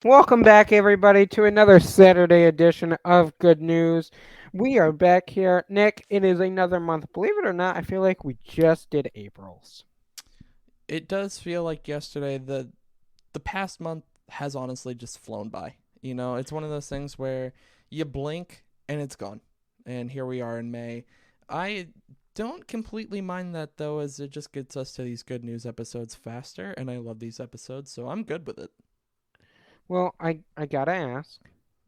Welcome back, everybody, to another Saturday edition of Good News. We are back here. Nick, it is another month. Believe it or not, I feel like we just did April's. It does feel like yesterday. The past month has honestly just flown by. It's one of those things where you blink and it's gone. And here we are in May. I don't completely mind that though, as it just gets us to these good news episodes faster, and I love these episodes, so I'm good with it. Well, I gotta ask,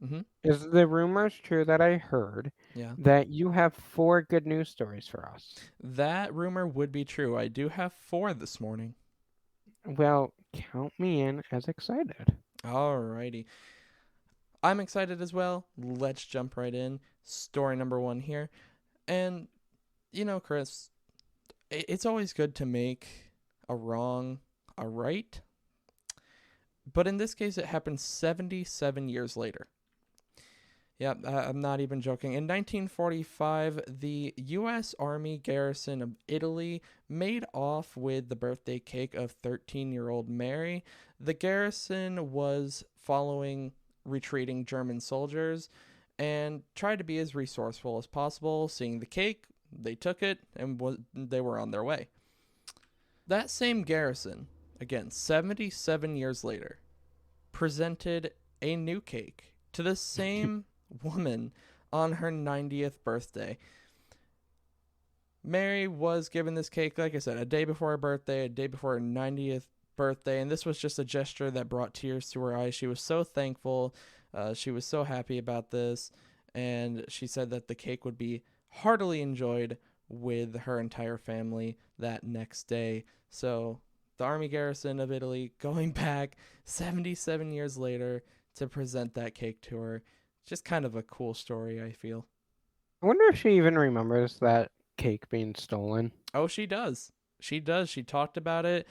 Mhm. is the rumors true that I heard Yeah. that you have four good news stories for us? That rumor would be true. I do have 4 this morning. Well, count me in as excited. Alrighty. I'm excited as well. Let's jump right in. Story number 1 here. And Chris, it's always good to make a wrong a right, but in this case, it happened 77 years later. Yeah, I'm not even joking. In 1945, the U.S. Army garrison of Italy made off with the birthday cake of 13-year-old Mary. The garrison was following retreating German soldiers and tried to be as resourceful as possible. Seeing the cake, they took it and they were on their way. That same garrison, again, 77 years later, presented a new cake to the same woman on her 90th birthday. Mary was given this cake, like I said, a day before her birthday, a day before her 90th birthday, and this was just a gesture that brought tears to her eyes. She was so thankful. She was so happy about this, and she said that the cake would be heartily enjoyed with her entire family that next day. So, the Army Garrison of Italy going back 77 years later to present that cake to her. Just kind of a cool story, I feel. I wonder if she even remembers that cake being stolen. Oh, she does. She does. She talked about it.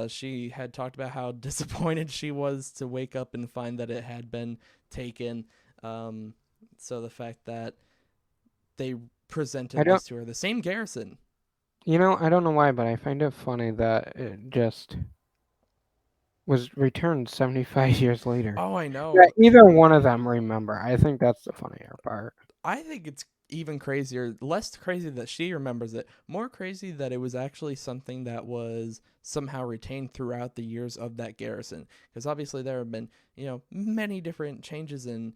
She had talked about how disappointed she was to wake up and find that it had been taken. Um, so the fact that they I presented don't, this to her, the same garrison. I don't know why, but I find it funny that it just was returned 75 years later. Oh, I Yeah, know. either one of them remember. I think that's the funnier part. I think it's even crazier, less crazy that she remembers it, more crazy that it was actually something that was somehow retained throughout the years of that garrison. Because obviously there have been, many different changes in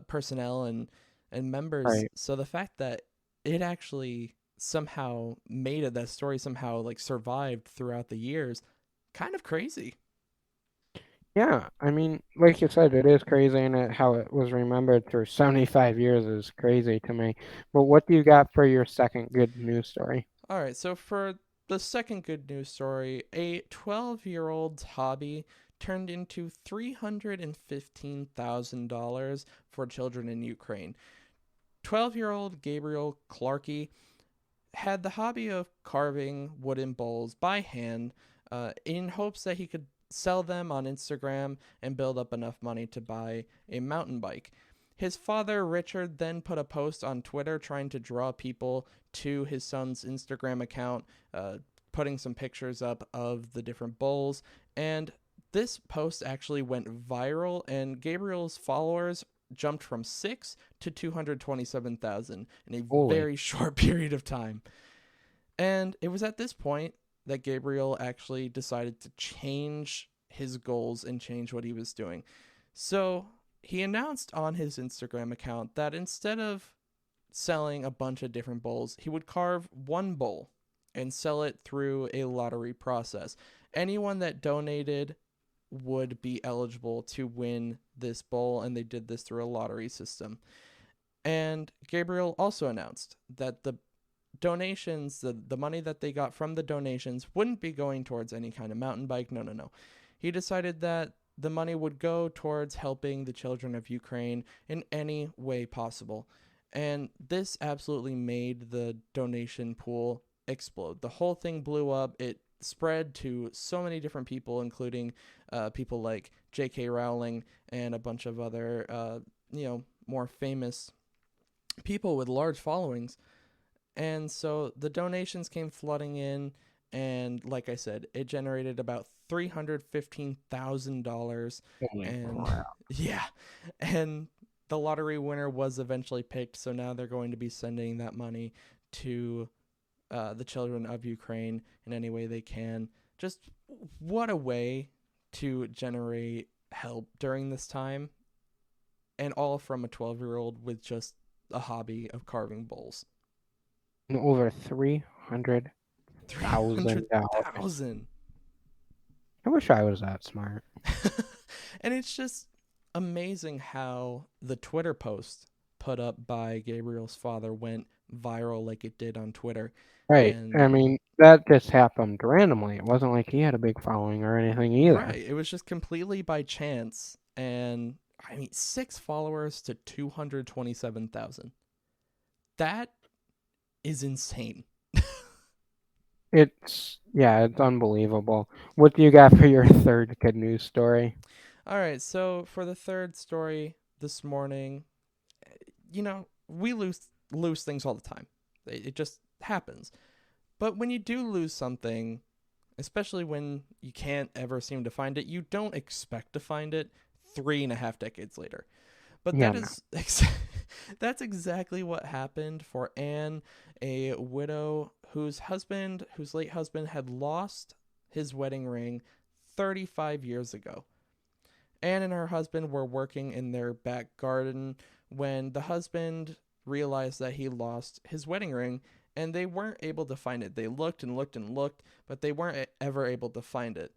personnel and members. Right. So the fact that it actually somehow made it, that story somehow like survived throughout the years, kind of crazy. Yeah, I mean, like you said, it is crazy, and how it was remembered through 75 years is crazy to me. But what do you got for your second good news story? All right, so for the second good news story, a 12-year-old's hobby turned into $315,000 for children in Ukraine. 12-year-old Gabriel Clarkey had the hobby of carving wooden bowls by hand in hopes that he could sell them on Instagram and build up enough money to buy a mountain bike. His father, Richard, then put a post on Twitter trying to draw people to his son's Instagram account, putting some pictures up of the different bowls. And this post actually went viral, and Gabriel's followers jumped from 6 to 227,000 in a Holy. very short period of time. And it was at this point that Gabriel actually decided to change his goals and change what he was doing. So he announced on his Instagram account that instead of selling a bunch of different bowls, he would carve one bowl and sell it through a lottery process. Anyone that donated would be eligible to win this bowl, and they did this through a lottery system. And Gabriel also announced that the money that they got from the donations wouldn't be going towards any kind of mountain bike. No, no, no. He decided that the money would go towards helping the children of Ukraine in any way possible. And this absolutely made the donation pool explode. The whole thing blew up. It spread to so many different people, including people like J.K. Rowling and a bunch of other, more famous people with large followings. And so the donations came flooding in, And like I said, it generated about $315,000. Holy And crap. yeah, and the lottery winner was eventually picked. So now they're going to be sending that money to the children of Ukraine in any way they can. Just what a way to generate help during this time, and all from a 12-year-old with just a hobby of carving bowls. And over $300,000. 300,000. I wish I was that smart. And it's just amazing how the Twitter post put up by Gabriel's father went viral like it did on Twitter. Right. And I mean, that just happened randomly. It wasn't like he had a big following or anything either. right, it was just completely by chance. And I mean, 6 followers to 227,000. That is insane. It's unbelievable. What do you got for your third good news story? All right, so for the third story this morning, we lose things all the time. It just happens. But when you do lose something, especially when you can't ever seem to find it, you don't expect to find it 3.5 decades later. But Yeah, that no. is that's exactly what happened for Anne, a widow whose late husband had lost his wedding ring 35 years ago. Anne and her husband were working in their back garden when the husband realized that he lost his wedding ring, and they weren't able to find it. They looked and looked and looked, but they weren't ever able to find it.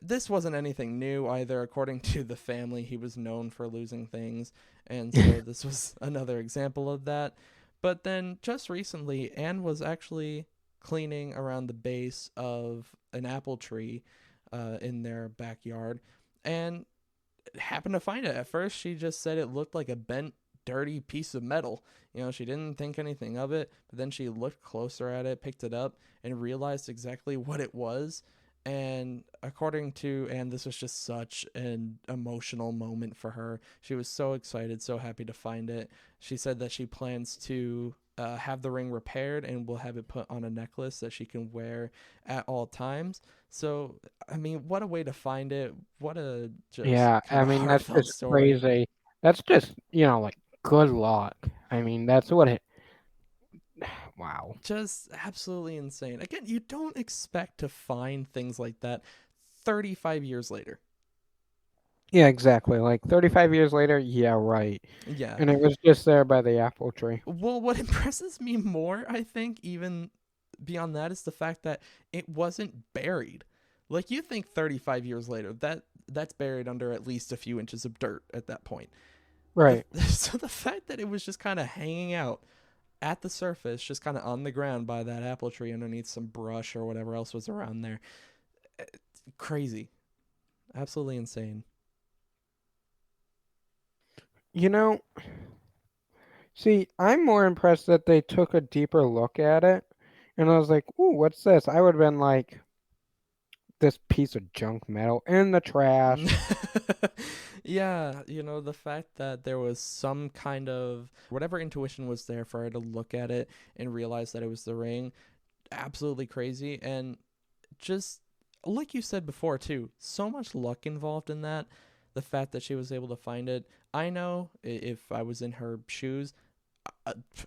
This wasn't anything new either. According to the family, he was known for losing things, and so this was another example of that. But then just recently, Anne was actually cleaning around the base of an apple tree in their backyard, and happened to find it. At first, she just said it looked like a bent, dirty piece of metal. She didn't think anything of it, but then she looked closer at it, picked it up, and realized exactly what it was. And according to Anne, this was just such an emotional moment for her. She was so excited, so happy to find it. She said that she plans to have the ring repaired and will have it put on a necklace that she can wear at all times. So, I mean, what a way to find it. What a just Yeah, kind I of mean, that's heartfelt just story. crazy. That's just, like good luck. I mean, that's what it. Wow. Just absolutely insane. Again, you don't expect to find things like that 35 years later. Yeah, exactly. Like 35 years later, yeah, right. Yeah. And it was just there by the apple tree. Well, what impresses me more, I think, even beyond that, is the fact that it wasn't buried. Like, you think 35 years later, that's buried under at least a few inches of dirt at that point. Right. So the fact that it was just kind of hanging out at the surface, just kind of on the ground by that apple tree underneath some brush or whatever else was around there, crazy, absolutely insane. You know, see, I'm more impressed that they took a deeper look at it. And I was like, ooh, what's this? I would have been like, this piece of junk metal in the trash. Yeah, the fact that there was some kind of whatever intuition was there for her to look at it and realize that it was the ring, absolutely crazy. And just like you said before too, so much luck involved in that. The fact that she was able to find it, I know if I was in her shoes,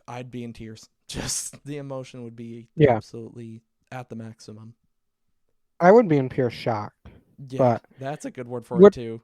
I'd be in tears. Just the emotion would be Yeah, absolutely at the maximum. I would be in pure shock. Yeah, But that's a good word for it what too.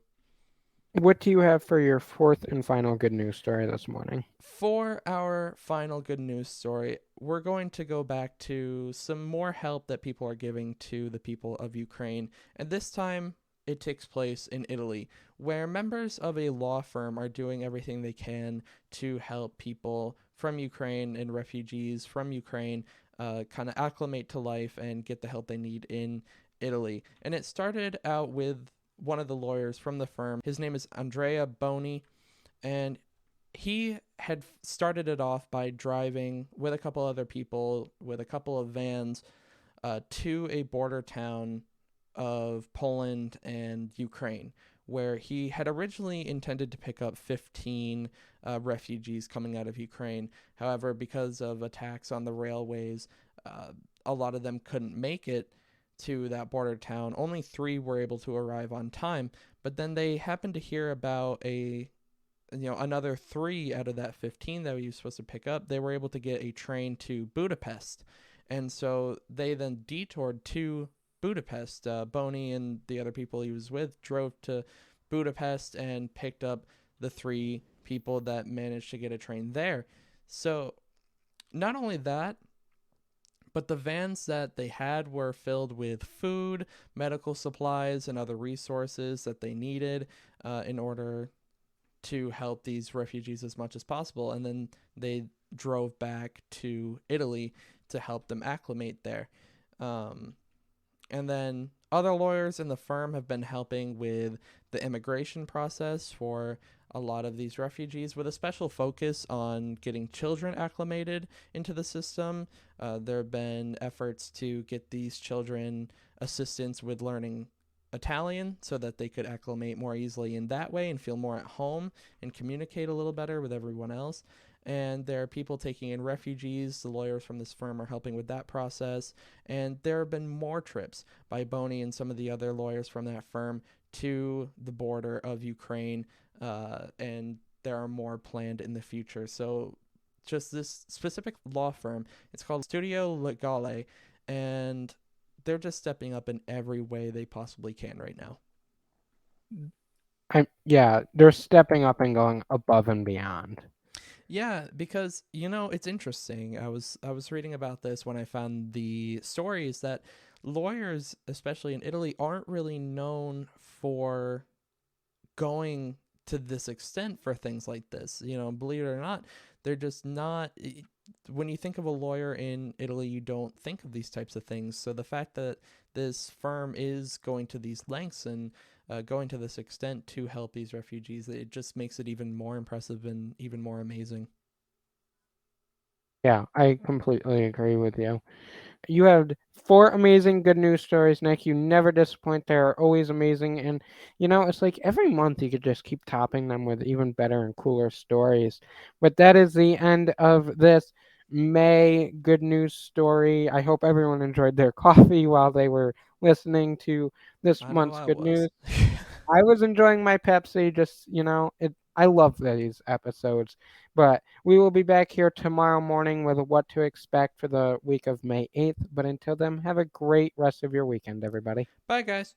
what do you have for your fourth and final good news story this morning? For our final good news story, we're going to go back to some more help that people are giving to the people of Ukraine. And this time, it takes place in Italy, where members of a law firm are doing everything they can to help people from Ukraine and refugees from Ukraine kind of acclimate to life and get the help they need in Italy. And it started out with one of the lawyers from the firm. His name is Andrea Boni, and he had started it off by driving with a couple other people with a couple of vans to a border town of Poland and Ukraine, where he had originally intended to pick up 15 refugees coming out of Ukraine. However, because of attacks on the railways, uh, a lot of them couldn't make it to that border town. Only 3 were able to arrive on time, but then they happened to hear about another 3 out of that 15 that he was supposed to pick up. They were able to get a train to Budapest, and so they then detoured to Budapest. Boney and the other people he was with drove to Budapest and picked up the 3 people that managed to get a train there. So not only that, but the vans that they had were filled with food, medical supplies, and other resources that they needed in order to help these refugees as much as possible. And then they drove back to Italy to help them acclimate there. Um, and then other lawyers in the firm have been helping with the immigration process for a lot of these refugees, with a special focus on getting children acclimated into the system. There have been efforts to get these children assistance with learning Italian so that they could acclimate more easily in that way and feel more at home and communicate a little better with everyone else. And there are people taking in refugees. The lawyers from this firm are helping with that process. And there have been more trips by Boney and some of the other lawyers from that firm to the border of Ukraine. And there are more planned in the future. So, just this specific law firm, it's called Studio Legale, and they're just stepping up in every way they possibly can right now. Yeah, they're stepping up and going above and beyond. Yeah, because it's interesting. I was reading about this when I found the stories that lawyers, especially in Italy, aren't really known for going to this extent for things like this. Believe it or not, they're just not. When you think of a lawyer in Italy, you don't think of these types of things. So the fact that this firm is going to these lengths and going to this extent to help these refugees, it just makes it even more impressive and even more amazing. Yeah, I completely agree with you. You have 4 amazing good news stories, Nick. You never disappoint. They're always amazing. And, it's like every month you could just keep topping them with even better and cooler stories. But that is the end of this May good news story. I hope everyone enjoyed their coffee while they were listening to this I know month's I good was. news. I was enjoying my Pepsi. Just I love these episodes. But we will be back here tomorrow morning with what to expect for the week of May 8th. But until then, have a great rest of your weekend, everybody. Bye, guys.